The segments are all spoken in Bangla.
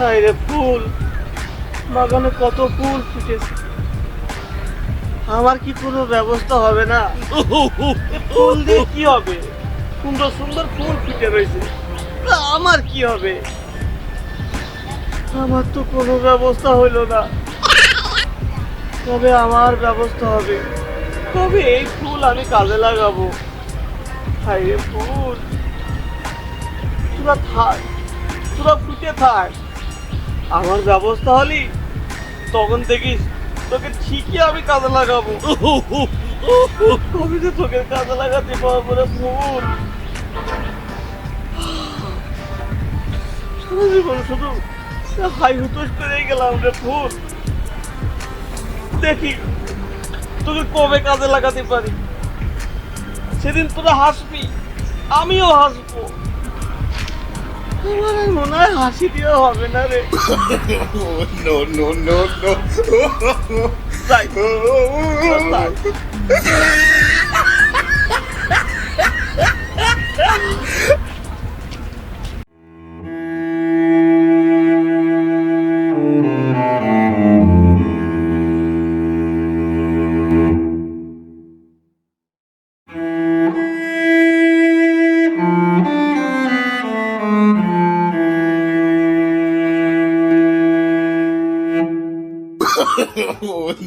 আরে ফুল, বাগানে কত ফুল ফুটেছে, আমার কি কোনো ব্যবস্থা হবে না? ফুল দিয়ে কি হবে? সুন্দর সুন্দর ফুল ফুটে রয়েছে, আমার কি হবে? আমার তো কোনো ব্যবস্থা হইলো না। তবে আমার ব্যবস্থা হবে, তবে এই ফুল আমি কাজে লাগাবো। হায় ফুল, তোরা থাক, তোরা ফুটে থাক, আমার ব্যবস্থা হলি তখন দেখিস তোকে ঠিকই আমি কাজে লাগাবো। কবি যে তোকে কাজে লাগাতে পারবো রে ফুল। সারা জীবন শুধু হাই হুতোষ করেই গেলাম রে ফুল। দেখি তোকে কবে কাজে লাগাতে পারি, সেদিন তোরা হাসবি, আমিও হাসবো। আমার আর মনে হয় হাসি দিয়ে হবে না রে। No, no, no, no. তাই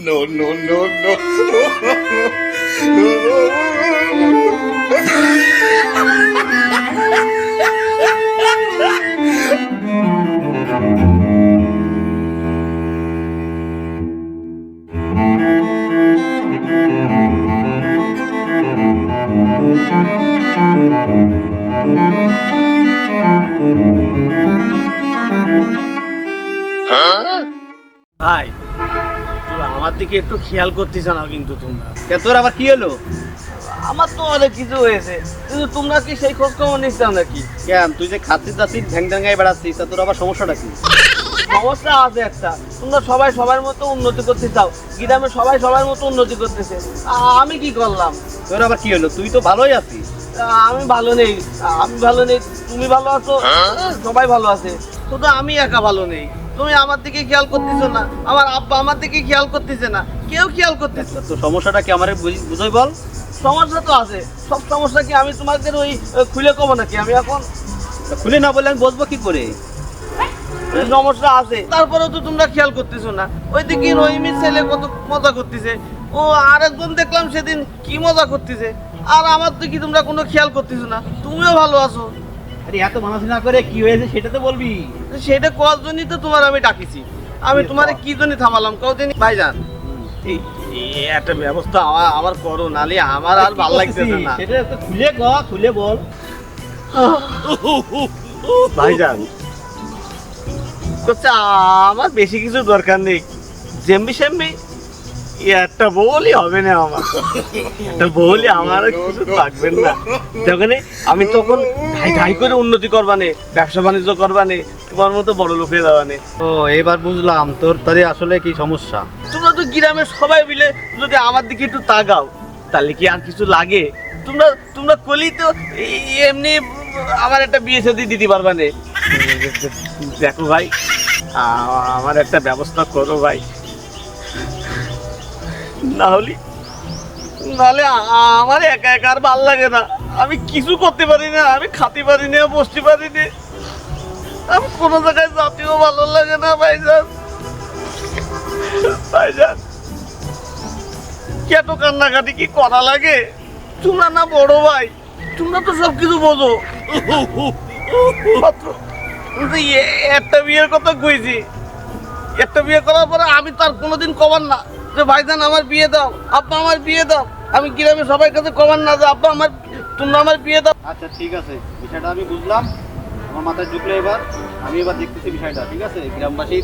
No, no, no, no. ভাই, তোরা আমার দিকে একটু খেয়াল করতেছ না কিন্তু তোমরা। তোর আবার কি হলো? আমার তো অনেক কিছু হয়েছে, কিন্তু তোমরা কি সেই খোঁজ খবর নিচ্ছ নাকি? কেন তুই যে খাচ্ছিস যাচ্ছিস ঢ্যাং ঢ্যাঙ্গাই বেড়াচ্ছিস, তা তোর আবার সমস্যাটা কি? সমস্যা আছে একটা, তোমরা সবাই সবার মতো উন্নতি করতে চাও, গ্রামে সবাই সবার মতো উন্নতি করতেছে, আমি কি করলাম? তোর আবার কি হলো? তুই তো ভালোই আছিস। আমি ভালো নেই, আমি ভালো নেই, তুমি ভালো আছো, সবাই ভালো আছে, শুধু আমি একা ভালো নেই। তুমি আমার দিকে খেয়াল করতেছো না, আমার আব্বা আমার দিকে খেয়াল করতেছে না, কেউ খেয়াল করতেছে না। তো সমস্যাটা কি আমারে বুঝাই বল। সমস্যা তো আছে, সব সমস্যা কি আমি তোমাদের ওই খুলে কব নাকি? আমি এখন খুলে না বললে আমি বসবো কি করে? সমস্যা আছে, তারপরেও তো তোমরা খেয়াল করতেছো না। ওইদিকে রহিমের ছেলে কত মজা করতেছে, ও আরেকজন দেখলাম সেদিন কি মজা করতেছে, আর আমার দিকে তোমরা কোনো খেয়াল করতেছো না। তুমিও ভালো আছো, আরে এত মানুষ না করে কি হয়েছে সেটা তো বলবি। সেটা কর জন্যই তো তোমার আমি ডাকিছি। আমি তোমারে কি জন্য থামালাম কদিন? ভাইজান, এই একটা ব্যবস্থা আমার করো, নালে আমার আর ভালো লাগতেছে না। সেটা একটু খুলে বল ভাইজান, করছে আমার বেশি কিছু দরকার নেই, জেম্বি সেম্বি একটা বউলি হবে না, আমার একটা বউলি আমার আর কিছু থাকবেন না। যখন আমি তখন ধাই ধাই করে উন্নতি করবানে, ব্যবসা বাণিজ্য করবানে, তোমার মতো বড় লোক হয়ে যাবানে। ও এবার বুঝলাম তোর তারে আসলে কি সমস্যা। তোমরা তো গ্রামের সবাই মিলে যদি আমার দিকে একটু তাকাও, তাহলে কি আর কিছু লাগে? তোমরা কলি তো এমনি আমার একটা বিয়ে শাদী দিতে পারবানে। দেখো ভাই, আমার একটা ব্যবস্থা করো ভাই, নাহলে আমার একা একা আর ভাল লাগে না। আমি কিছু করতে পারি না, আমি খাতে পারি না, বসতে পারি না, আমি কোনো জায়গায় যাতেও ভালো লাগে না। ভাইজান কেন কান্নাকাটি কি করা লাগে? তোমরা না বড় ভাই, তোমরা তো সবকিছু বোঝো। একটা বিয়ের কথা কইছি, একটা বিয়ে করার পরে আমি তার কোনোদিন কবার না যে ভাইজান আমার বিয়ে দাও, আব্বা আমার বিয়ে দাও। আমি গ্রামে সবার কাছে কবার না যে আব্বা আমার, তোমরা আমার বিয়ে দাও। আচ্ছা ঠিক আছে, বিষয়টা আমি বুঝলাম, আমার মাথায় ঢুকলো। এবার আমি দেখতেছি বিষয়টা, ঠিক আছে? গ্রামবাসী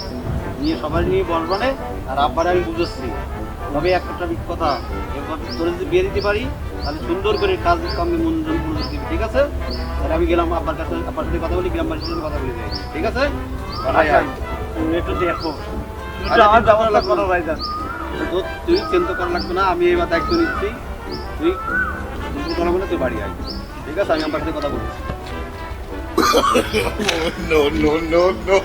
নিয়ে সবাই নিয়ে বলবানে, আর আব্বারে আমি বুঝাচ্ছি। তবে একটা কথা, এবার তোর যদি বিয়ে দিতে পারি তাহলে সুন্দর করে কাজ কামে মনোযোগ দিবি, ঠিক আছে? তাহলে আমি গেলাম আব্বার কাছে, আব্বার সাথে কথা বলি, গ্রামবাসীর সাথে কথা বলি, ঠিক আছে? তুমি একটু দেখো, আমার ব্যবস্থা করো ভাইজান। তুই চিন্তা করা লাগবে না, আমি এবার দায়িত্ব নিচ্ছি। তুই কথা বলে তুই বাড়ি আয়, ঠিক আছে? আমি আব্বার সাথে কথা বলি। no, no, no, no.